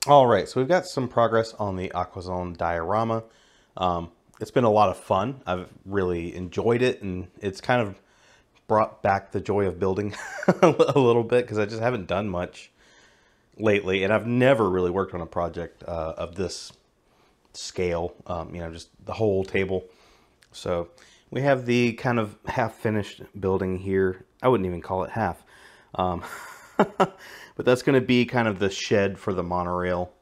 All right, so we've got some progress on the Aquazone Diorama. It's been a lot of fun. I've really enjoyed it, and it's kind of brought back the joy of building a little bit because I just haven't done much lately, and I've never really worked on a project of this scale, just the whole table. So we have the kind of half-finished building here. I wouldn't even call it half. But that's going to be kind of the shed for the monorail.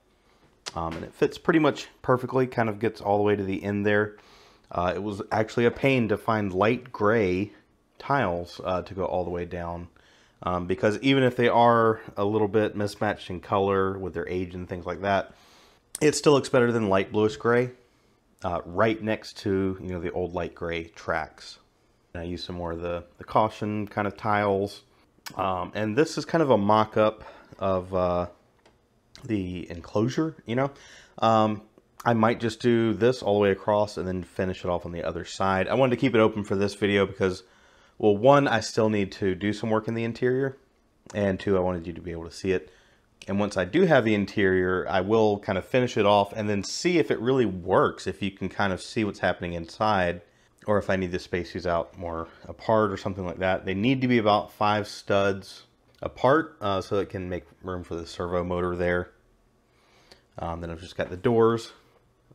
And it fits pretty much perfectly, kind of gets all the way to the end there. It was actually a pain to find light gray tiles to go all the way down. Because even if they are a little bit mismatched in color with their age and things like that, it still looks better than light bluish gray. Right next to, the old light gray tracks. And I use some more of the caution kind of tiles. And this is kind of a mock-up of the enclosure, I might just do this all the way across and then finish it off on the other side. I wanted to keep it open for this video because, well, one, I still need to do some work in the interior, and two, I wanted you to be able to see it. And once I do have the interior, I will kind of finish it off and then see if it really works, if you can kind of see what's happening inside, or if I need to space these out more apart or something like that. They need to be about 5 studs apart so it can make room for the servo motor there. Then I've just got the doors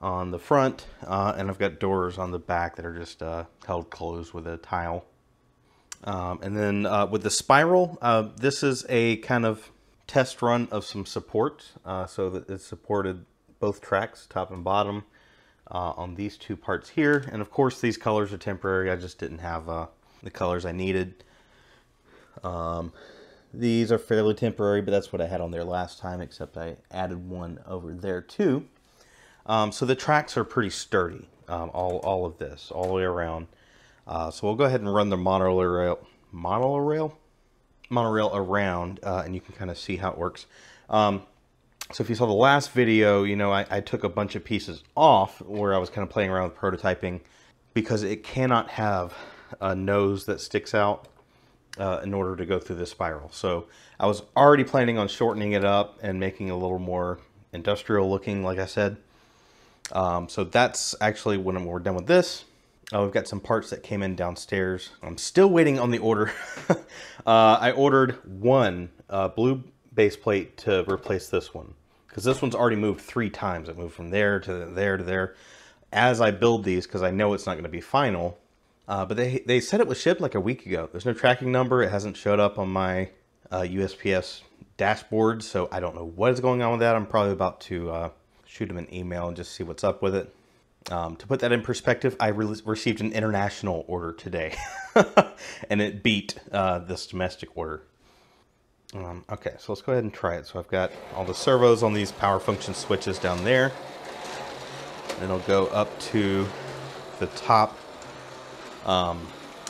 on the front, and I've got doors on the back that are just held closed with a tile. And then with the spiral, this is a kind of test run of some support, so that it supported both tracks, top and bottom, on these two parts here. And of course these colors are temporary. I just didn't have the colors I needed. These are fairly temporary, but that's what I had on there last time, except I added one over there too. So the tracks are pretty sturdy, all of this, all the way around. So we'll go ahead and run the monorail around, and you can kind of see how it works. So if you saw the last video, I took a bunch of pieces off where I was kind of playing around with prototyping, because it cannot have a nose that sticks out in order to go through this spiral. So I was already planning on shortening it up and making it a little more industrial looking, like I said. So that's actually when we're done with this. We've got some parts that came in downstairs. I'm still waiting on the order. I ordered one blue base plate to replace this one, because this one's already moved 3 times. It moved from there to there to there as I build these, because I know it's not going to be final. But they said it was shipped like a week ago. There's no tracking number. It hasn't showed up on my USPS dashboard, so I don't know what is going on with that. I'm probably about to shoot them an email and just see what's up with it. To put that in perspective, I received an international order today, and it beat this domestic order. Okay, so let's go ahead and try it. So I've got all the servos on these power function switches down there. Then I'll go up to the top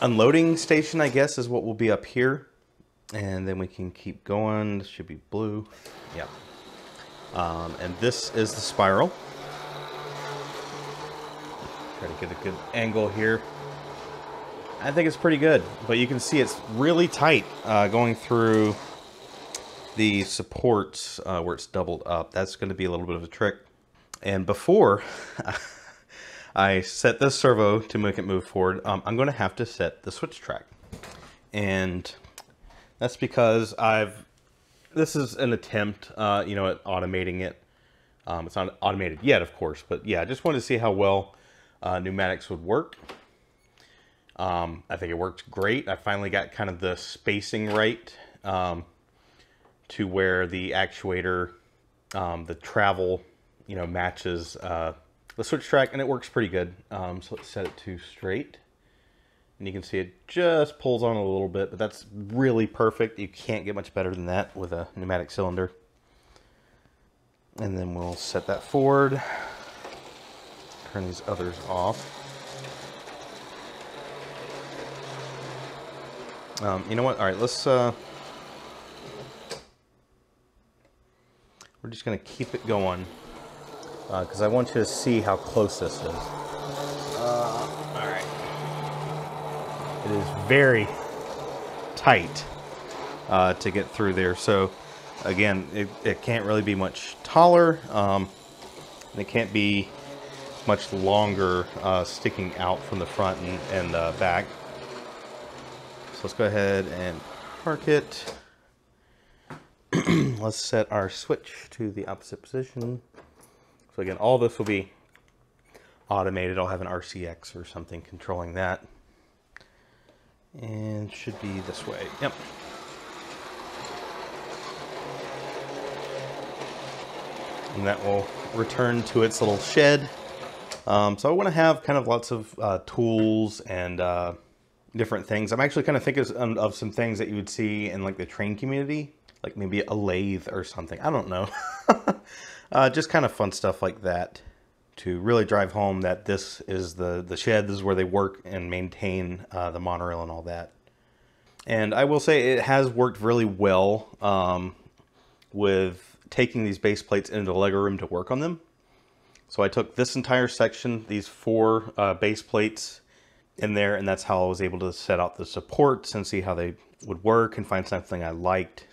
unloading station, I guess, is what will be up here. And then we can keep going. This should be blue. Yep. And this is the spiral. Try to get a good angle here. I think it's pretty good, but you can see it's really tight going through the supports where it's doubled up. That's going to be a little bit of a trick. And before I set this servo to make it move forward, I'm going to have to set the switch track. And that's because this is an attempt, at automating it. It's not automated yet, of course, but yeah, I just wanted to see how well pneumatics would work. I think it worked great. I finally got kind of the spacing right to where the actuator, the travel, matches the switch track, and it works pretty good. So let's set it to straight. And you can see it just pulls on a little bit, but that's really perfect. You can't get much better than that with a pneumatic cylinder. And then we'll set that forward. Turn these others off. You know what? All right, let's... we're just going to keep it going because I want you to see how close this is. All right. It is very tight to get through there. So Again, it can't really be much taller, and it can't be much longer sticking out from the front and back. So let's go ahead and park it. Let's set our switch to the opposite position. So again, all this will be automated. I'll have an RCX or something controlling that. And should be this way. Yep. And that will return to its little shed. So I want to have kind of lots of tools and different things. I'm actually kind of thinking of some things that you would see in like the train community, like maybe a lathe or something. I don't know. Just kind of fun stuff like that to really drive home that this is the shed. This is where they work and maintain the monorail and all that. And I will say it has worked really well with taking these base plates into the Lego room to work on them. So I took this entire section, these 4 base plates in there, and that's how I was able to set out the supports and see how they would work and find something I liked.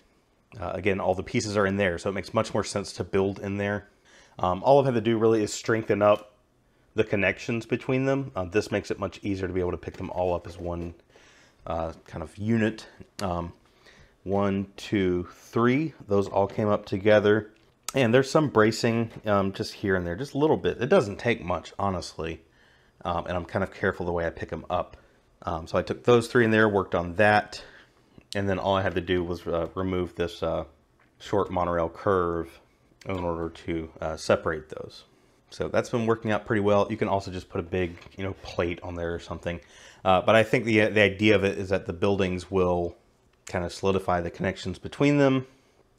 Again, all the pieces are in there, so it makes much more sense to build in there. All I've had to do really is strengthen up the connections between them. This makes it much easier to be able to pick them all up as one kind of unit. 1, 2, 3, those all came up together. And there's some bracing just here and there, just a little bit. It doesn't take much, honestly. And I'm kind of careful the way I pick them up. So I took those 3 in there, worked on that. And then all I had to do was remove this short monorail curve in order to separate those. So that's been working out pretty well. You can also just put a big, plate on there or something. But I think the idea of it is that the buildings will kind of solidify the connections between them.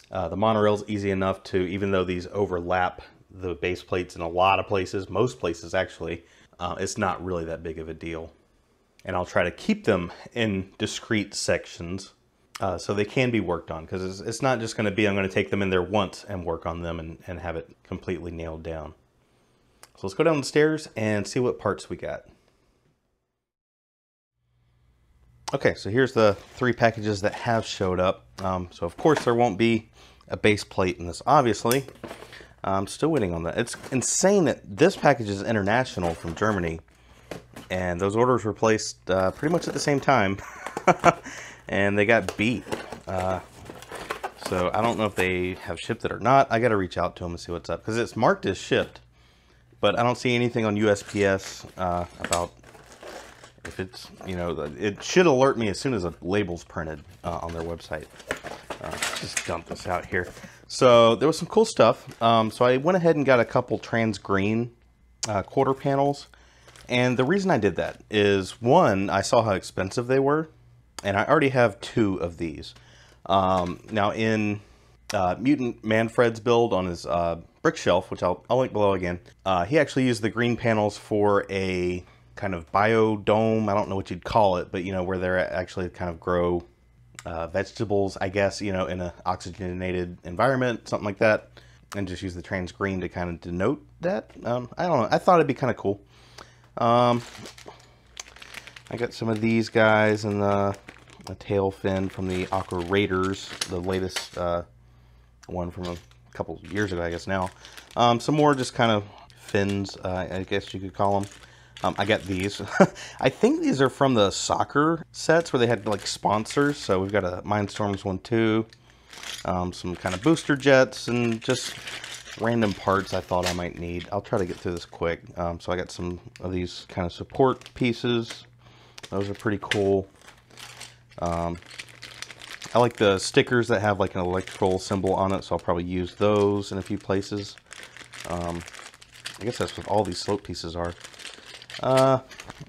The monorail's easy enough to, even though these overlap the base plates in a lot of places, most places actually, it's not really that big of a deal. And I'll try to keep them in discrete sections so they can be worked on, because it's not just going to be I'm going to take them in there once and work on them and have it completely nailed down. So let's go down the stairs and see what parts we got. Okay, so here's the 3 packages that have showed up. So of course there won't be a base plate in this, obviously. I'm still waiting on that. It's insane that this package is international from Germany, and those orders were placed pretty much at the same time, and they got beat. So I don't know if they have shipped it or not. I got to reach out to them and see what's up, because it's marked as shipped, but I don't see anything on USPS about if it's, it should alert me as soon as a label's printed on their website. Just dump this out here. So there was some cool stuff. So I went ahead and got a couple trans green quarter panels. And the reason I did that is, one, I saw how expensive they were. And I already have 2 of these. Now in Mutant Manfred's build on his Brickshelf, which I'll link below again, he actually used the green panels for a kind of biodome. I don't know what you'd call it, but where they're actually kind of grow vegetables, I guess, in an oxygenated environment, something like that, and just use the trans green to kind of denote that. I don't know. I thought it'd be kind of cool. I got some of these guys and a tail fin from the Aqua Raiders, the latest one from a couple years ago, I guess now. Some more just kind of fins, I guess you could call them. I got these. I think these are from the soccer sets where they had like sponsors. So we've got a Mindstorms one too. Some kind of booster jets and just random parts I thought I might need. I'll try to get through this quick. So I got some of these kind of support pieces. Those are pretty cool. I like the stickers that have like an electrical symbol on it, so I'll probably use those in a few places. I guess that's what all these slope pieces are. I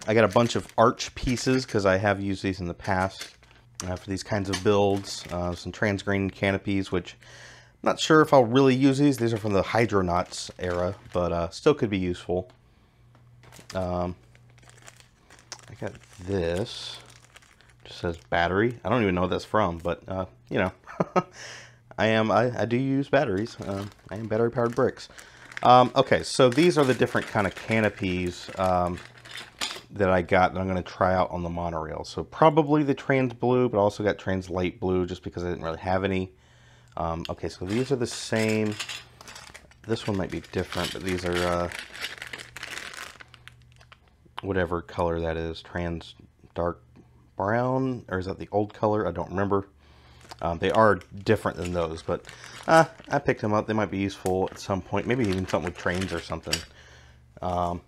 got a bunch of arch pieces because I have used these in the past for these kinds of builds. Some trans green canopies, which I'm not sure if I'll really use these. These are from the Hydronauts era, but still could be useful. I got this. Just says battery. I don't even know what that's from, but I do use batteries. I am battery powered bricks. Okay, so these are the different kind of canopies that I got that I'm going to try out on the monorail. So probably the trans blue, but I also got trans light blue just because I didn't really have any. Okay, so these are the same. This one might be different, but these are whatever color that is, trans dark brown, or is that the old color? I don't remember. They are different than those, but I picked them up. They might be useful at some point, maybe even something with trains or something. Got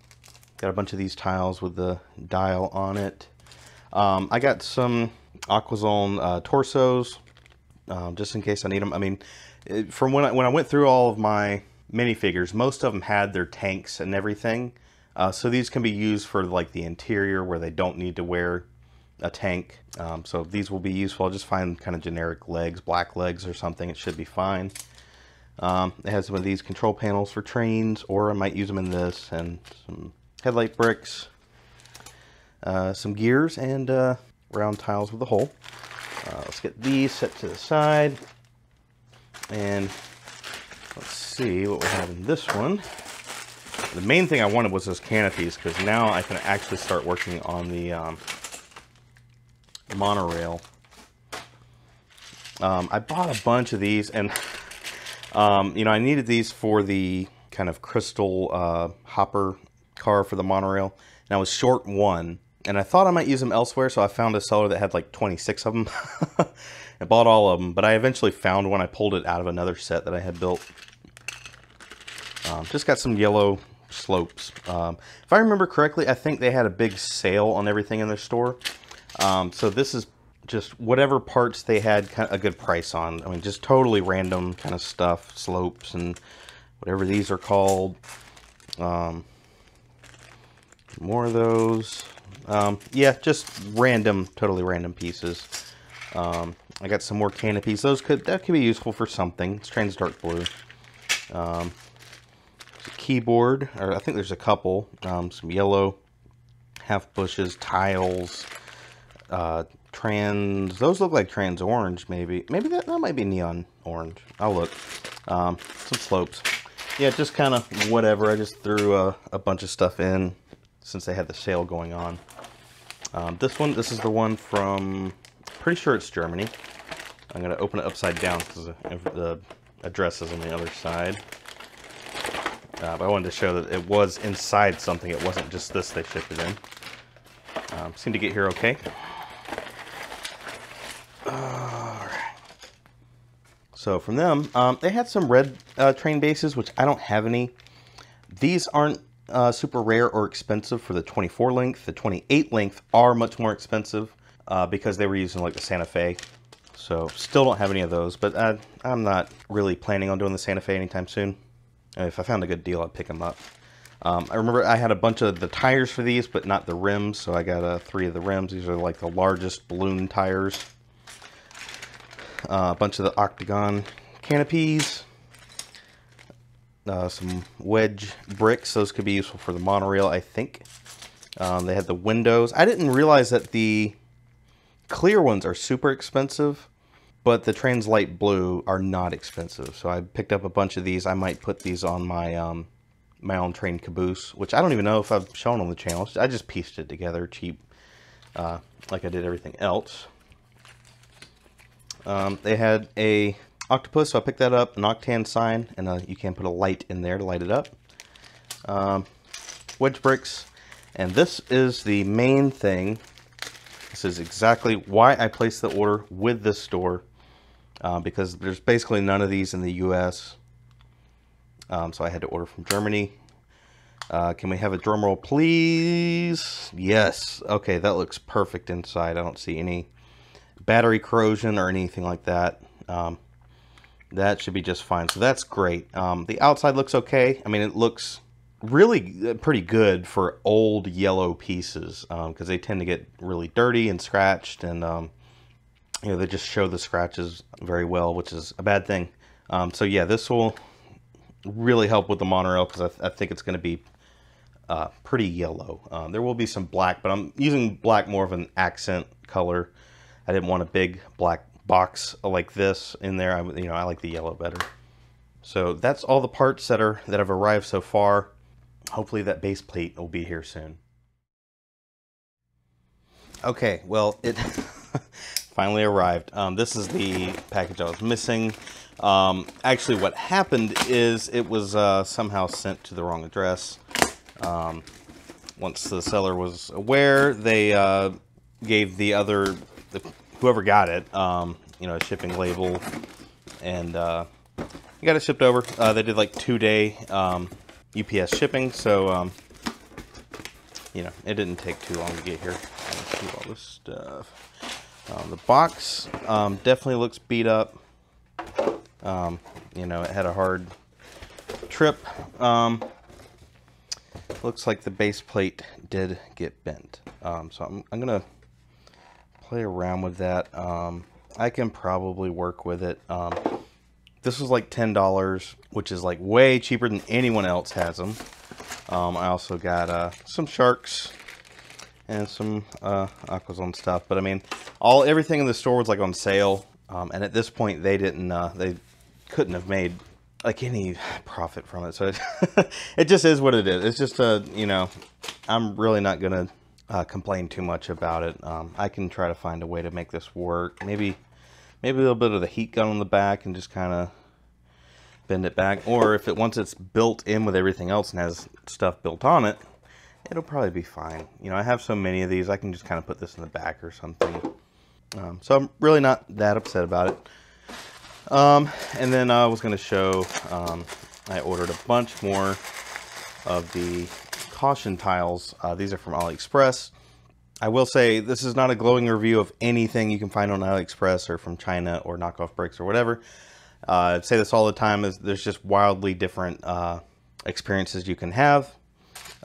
a bunch of these tiles with the dial on it. I got some Aquazone torsos, just in case I need them. I mean, from when I went through all of my minifigures, most of them had their tanks and everything. So these can be used for like the interior where they don't need to wear a tank. So these will be useful. I'll just find kind of generic legs, black legs or something. It should be fine. It has some of these control panels for trains, or I might use them in this, and some headlight bricks, some gears, and round tiles with a hole. Let's get these set to the side, and let's see what we have in this one. The main thing I wanted was those canopies, because now I can actually start working on the monorail. I bought a bunch of these, and you know, I needed these for the kind of crystal hopper car for the monorail, and I was short one, and I thought I might use them elsewhere, so I found a seller that had like 26 of them. I bought all of them, but I eventually found one. I pulled it out of another set that I had built. Just got some yellow slopes. If I remember correctly, I think they had a big sale on everything in their store. So this is just whatever parts they had kind of a good price on. I mean, just totally random kind of stuff, slopes and whatever these are called. More of those. Yeah, just random, totally random pieces. I got some more canopies. That could be useful for something. It's trans dark blue. There's a keyboard, or I think there's a couple. Some yellow half bushes, tiles. Those look like trans orange, maybe that might be neon orange. I'll look. Some slopes. Yeah, just kind of whatever. I just threw a bunch of stuff in since they had the sale going on. This is the one from, pretty sure it's Germany. I'm gonna open it upside down because the address is on the other side. But I wanted to show that it was inside something. It wasn't just this they shipped it in. Seemed to get here okay. So from them, they had some red train bases, which I don't have any. These aren't super rare or expensive for the 24 length. The 28 length are much more expensive because they were using like the Santa Fe. So still don't have any of those, but I'm not really planning on doing the Santa Fe anytime soon. If I found a good deal, I'd pick them up. I remember I had a bunch of the tires for these, but not the rims, so I got 3 of the rims. These are like the largest balloon tires. A bunch of the octagon canopies. Some wedge bricks. Those could be useful for the monorail, I think. They had the windows. I didn't realize that the clear ones are super expensive, but the trans light blue are not expensive. So I picked up a bunch of these. I might put these on my my own train caboose, which I don't even know if I've shown on the channel. I just pieced it together cheap, like I did everything else. They had a octopus, so I picked that up, an octane sign, and you can put a light in there to light it up. Wedge bricks, and this is the main thing. This is exactly why I placed the order with this store, because there's basically none of these in the US. So I had to order from Germany. Can we have a drum roll, please? Yes. Okay, that looks perfect inside. I don't see any battery corrosion or anything like that. That should be just fine. So that's great. The outside looks okay. I mean, it looks really pretty good for old yellow pieces, because they tend to get really dirty and scratched, and you know, they just show the scratches very well, which is a bad thing. So yeah, this will really help with the monorail, because I think it's going to be pretty yellow. There will be some black, but I'm using black more of an accent color. I didn't want a big black box like this in there. I like the yellow better. So that's all the parts that have arrived so far. Hopefully that base plate will be here soon. Okay, well, finally arrived. This is the package I was missing. Actually, what happened is it was somehow sent to the wrong address. Once the seller was aware, they gave whoever got it, you know, a shipping label, and you got it shipped over. They did like 2-day UPS shipping, so you know, it didn't take too long to get here. Let's see all this stuff. The box definitely looks beat up. You know, it had a hard trip. Looks like the base plate did get bent. So I'm gonna play around with that. I can probably work with it. This was like $10, which is like way cheaper than anyone else has them. I also got some sharks and some Aquazone stuff. But I mean, everything in the store was like on sale. And at this point, they couldn't have made like any profit from it. So it just is what it is. It's just you know, I'm really not gonna complain too much about it. I can try to find a way to make this work. Maybe a little bit of the heat gun on the back and just kind of bend it back. Or if once it's built in with everything else and has stuff built on it, it'll probably be fine. You know, I have so many of these, I can just kind of put this in the back or something. So I'm really not that upset about it. And then I was going to show, I ordered a bunch more of the caution tiles. These are from AliExpress. I will say this is not a glowing review of anything you can find on AliExpress or from China or knockoff bricks or whatever. I say this all the time, is there's just wildly different experiences you can have.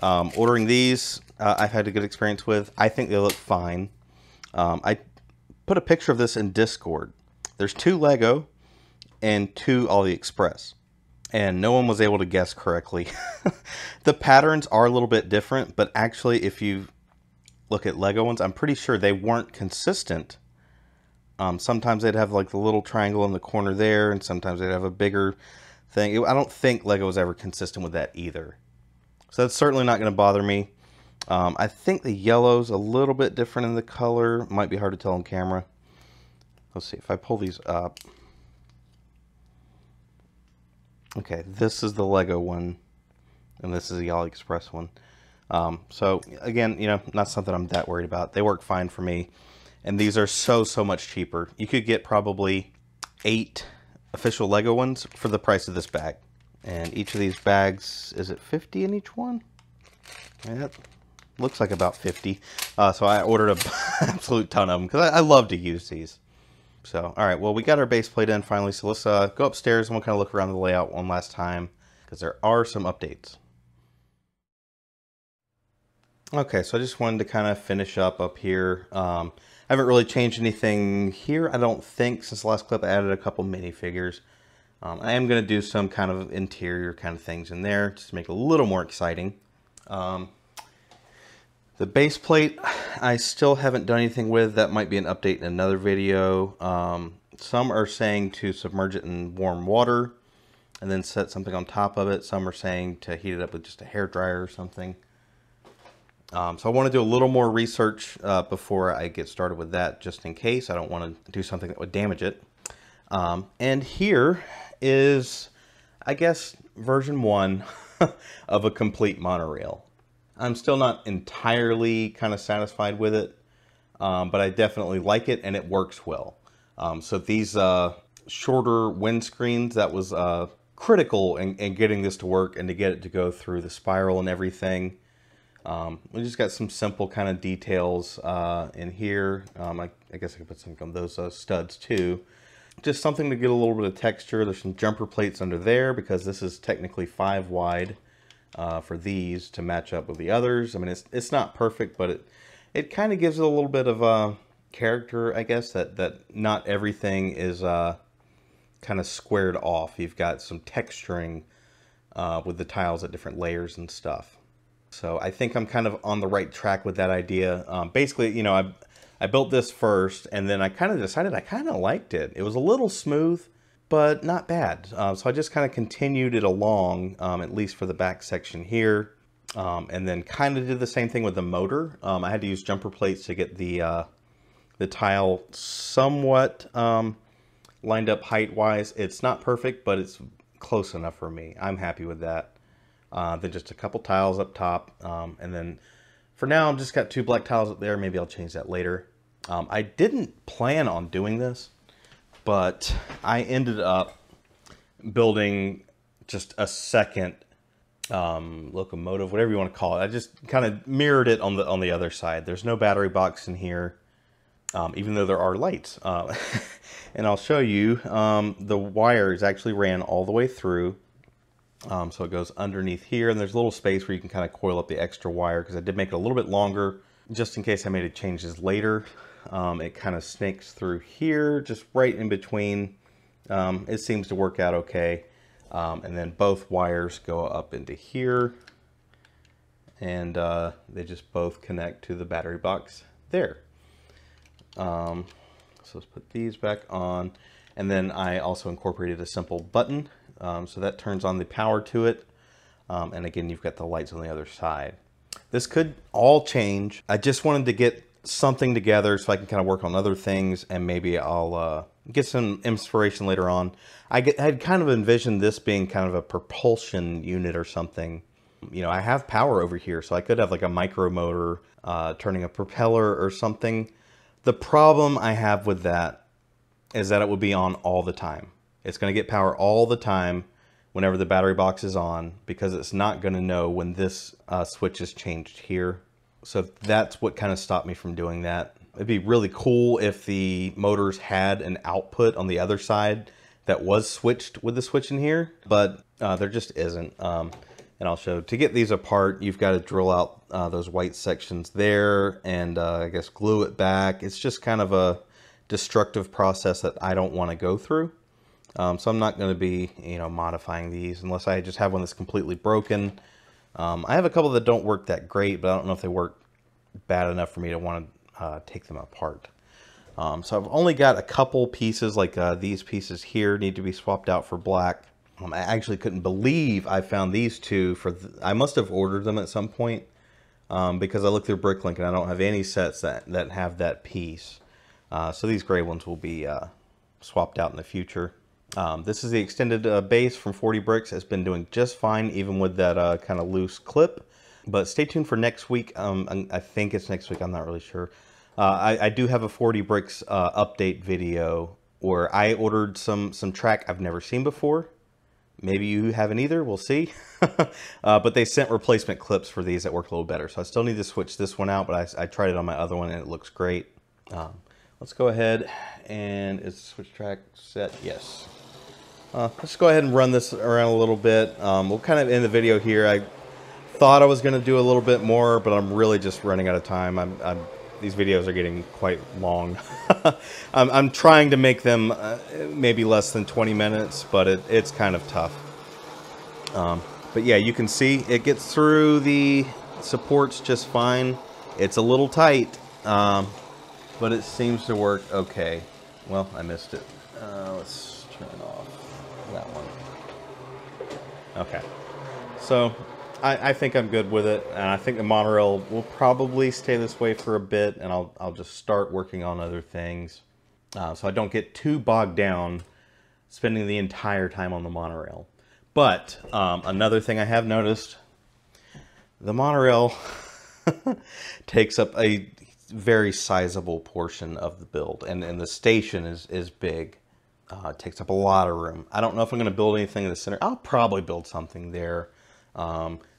Ordering these, I've had a good experience with. I think they look fine. I put a picture of this in Discord. There's 2 Lego and 2 AliExpress, and no one was able to guess correctly. The patterns are a little bit different, but actually if you look at Lego ones, I'm pretty sure they weren't consistent. Sometimes they'd have like the little triangle in the corner there, and sometimes they'd have a bigger thing. I don't think Lego was ever consistent with that either. So that's certainly not going to bother me. I think the yellow's a little bit different in the color. Might be hard to tell on camera. Let's see if I pull these up. Okay, this is the Lego one, and this is the AliExpress one. So again, you know, not something I'm that worried about. They work fine for me, and these are so much cheaper. You could get probably 8 official Lego ones for the price of this bag. And each of these bags, is it 50 in each one? Yeah, that looks like about 50. So I ordered an absolute ton of them because I love to use these. So, all right, well, we got our base plate in finally. So let's go upstairs and we'll kind of look around the layout one last time because there are some updates. Okay, so I just wanted to kind of finish up here. I haven't really changed anything here, I don't think. Since the last clip, I added a couple minifigures. I am going to do some kind of interior kind of things in there just to make it a little more exciting. The base plate, I still haven't done anything with. That might be an update in another video. Some are saying to submerge it in warm water and then set something on top of it. Some are saying to heat it up with just a hairdryer or something. So I want to do a little more research before I get started with that, just in case. I don't want to do something that would damage it. And here is, I guess, version 1 of a complete monorail. I'm still not entirely kind of satisfied with it, but I definitely like it and it works well. So these shorter windscreens, that was critical in getting this to work and to get it to go through the spiral and everything. We just got some simple kind of details in here. I guess I could put something on those studs too. Just something to get a little bit of texture. There's some jumper plates under there because this is technically 5 wide for these to match up with the others. I mean, it's not perfect, but it kind of gives it a little bit of character, I guess, that not everything is kind of squared off. You've got some texturing with the tiles at different layers and stuff. So I think I'm kind of on the right track with that idea. Basically, you know, I built this first, and then I kind of decided I kind of liked it. It was a little smooth, but not bad. So I just kind of continued it along, at least for the back section here. And then kind of did the same thing with the motor. I had to use jumper plates to get the the tile somewhat lined up height-wise. It's not perfect, but it's close enough for me. I'm happy with that. Then just a couple tiles up top, and then for now, I've just got 2 black tiles up there. Maybe I'll change that later. I didn't plan on doing this, but I ended up building just a second locomotive, whatever you want to call it. I just kind of mirrored it on the other side. There's no battery box in here, even though there are lights. And I'll show you, the wires actually ran all the way through. So it goes underneath here, and there's a little space where you can kind of coil up the extra wire, because I did make it a little bit longer just in case I made changes later. It kind of snakes through here, just right in between. It seems to work out okay. And then both wires go up into here, and they just both connect to the battery box there. So let's put these back on. And then I also incorporated a simple button. So that turns on the power to it. And again, you've got the lights on the other side. This could all change. I just wanted to get something together so I can kind of work on other things, and maybe I'll get some inspiration later on. I had kind of envisioned this being kind of a propulsion unit or something. You know, I have power over here, so I could have like a micro motor turning a propeller or something. The problem I have with that is that it would be on all the time. It's going to get power all the time whenever the battery box is on, because it's not going to know when this switch is changed here. So that's what kind of stopped me from doing that. It'd be really cool if the motors had an output on the other side that was switched with the switch in here, but there just isn't. And I'll show, to get these apart, you've got to drill out those white sections there, and I guess glue it back. It's just kind of a destructive process that I don't want to go through. So I'm not going to be, you know, modifying these unless I just have one that's completely broken. I have a couple that don't work that great, but I don't know if they work bad enough for me to want to take them apart. So I've only got a couple pieces, like these pieces here need to be swapped out for black. I actually couldn't believe I found these two. I must have ordered them at some point, because I looked through Bricklink and I don't have any sets that have that piece. So these gray ones will be swapped out in the future. This is the extended base from 40 bricks. It's been doing just fine, even with that kind of loose clip. But stay tuned for next week. I think it's next week. I'm not really sure. I do have a 40 bricks update video where I ordered some track I've never seen before. Maybe you haven't either. We'll see. But they sent replacement clips for these that work a little better. So I still need to switch this one out, but I tried it on my other one and it looks great. Let's go ahead and is switch track set? Yes. Let's go ahead and run this around a little bit. We'll kind of end the video here. I thought I was going to do a little bit more, but I'm really just running out of time. These videos are getting quite long. I'm trying to make them maybe less than 20 minutes, but it's kind of tough. But yeah, you can see it gets through the supports just fine. It's a little tight, but it seems to work okay. Well, I missed it. Let's turn off that one. Okay. So I think I'm good with it, and I think the monorail will probably stay this way for a bit, and I'll just start working on other things, so I don't get too bogged down spending the entire time on the monorail. But another thing I have noticed, the monorail takes up a very sizable portion of the build, and the station is big. It takes up a lot of room. I don't know if I'm going to build anything in the center. I'll probably build something there.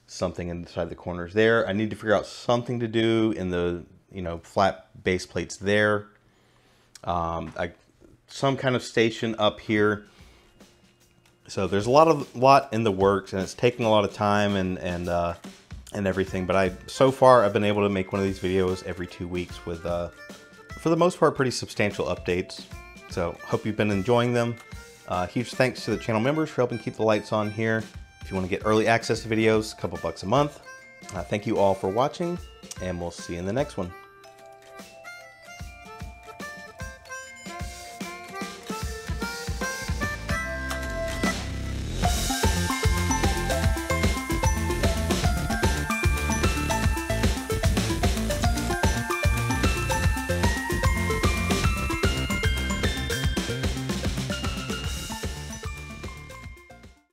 Something inside the corners there. I need to figure out something to do in the, you know, flat base plates there. Some kind of station up here. So there's a lot in the works, and it's taking a lot of time and everything. But so far I've been able to make one of these videos every 2 weeks with, for the most part, pretty substantial updates. So hope you've been enjoying them. Huge thanks to the channel members for helping keep the lights on here. If you want to get early access to videos, a couple bucks a month. Thank you all for watching, and we'll see you in the next one.